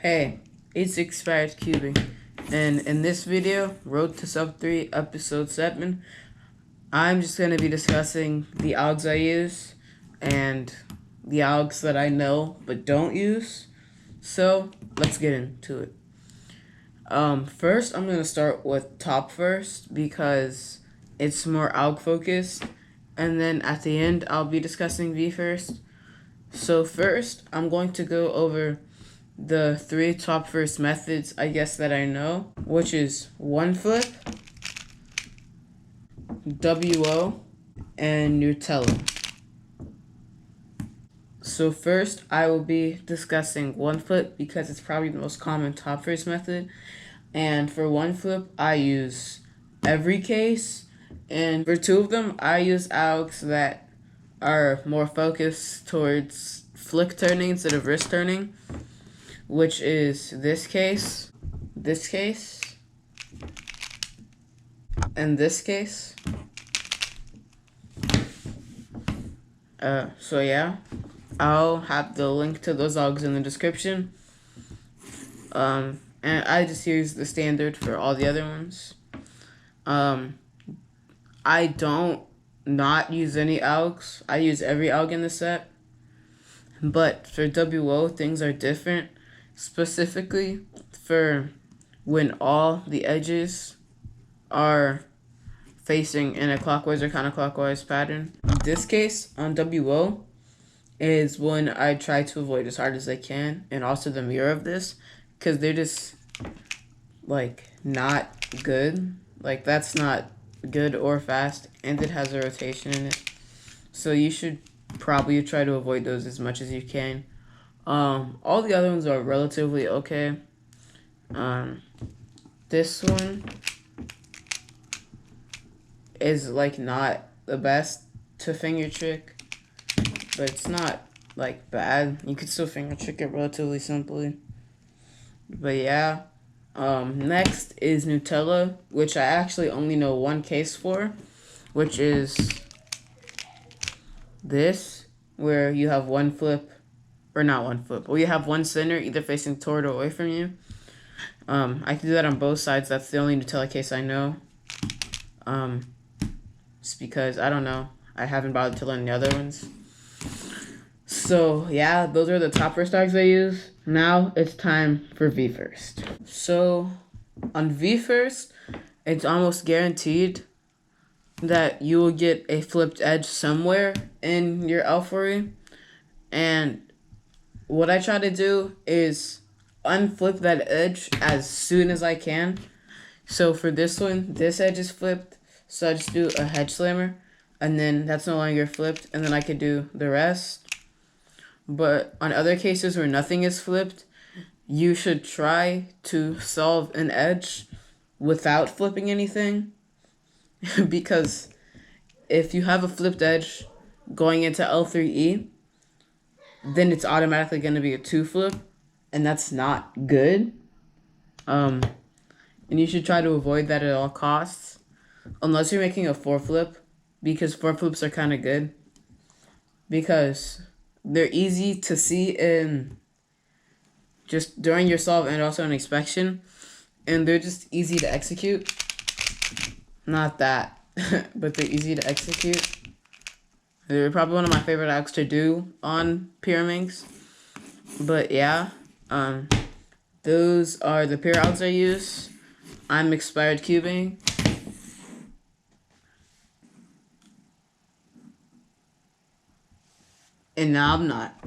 Hey, it's Expired Cubing, and in this video, Road to Sub 3, Episode 7, I'm just going to be discussing the algs I use, and the algs that I know but don't use, so let's get into it. First, I'm going to start with top first, because it's more alg focused, and then at the end, I'll be discussing V first. So first, I'm going to go over the three top first methods, I guess, that I know, which is one flip, WO, and Nutella. So first, I will be discussing one flip because it's probably the most common top first method. And for one flip, I use every case. And for two of them, I use algs that are more focused towards flick turning instead of wrist turning, which is this case, and this case. So yeah, I'll have the link to those algs in the description. And I just use the standard for all the other ones. I don't not use any algs. I use every alg in the set. But for WO, things are different. Specifically for when all the edges are facing in a clockwise or counterclockwise pattern. This case on WO is when I try to avoid as hard as I can, and also the mirror of this, because they're just like not good. Like that's not good or fast, and it has a rotation in it. So you should probably try to avoid those as much as you can. All the other ones are relatively okay. This one is like not the best to finger trick, but it's not like bad. You could still finger trick it relatively simply. But yeah. Next is Nutella, which I actually only know one case for, which is this, where you have one flip, or not one flip, or you have one center either facing toward or away from you. I can do that on both sides. That's the only Nutella case I know. Just because, I don't know, I haven't bothered to learn the other ones. So yeah, those are the top first algs I use. Now it's time for V first. So on V first, it's almost guaranteed that you will get a flipped edge somewhere in your alpha. And what I try to do is unflip that edge as soon as I can. So for this one, this edge is flipped, so I just do a hedge slammer, and then that's no longer flipped, and then I could do the rest. But on other cases where nothing is flipped, you should try to solve an edge without flipping anything. Because if you have a flipped edge going into L3E, then it's automatically going to be a 2 flip, and that's not good. And you should try to avoid that at all costs, unless you're making a 4 flip, because 4 flips are kind of good, because they're easy to see in just during your solve and also in inspection, and they're just easy to execute. Not that, but they're easy to execute. They're probably one of my favorite algs to do on pyramids. But yeah, those are the pure algs I use. I'm Expired Cubing. And now I'm not.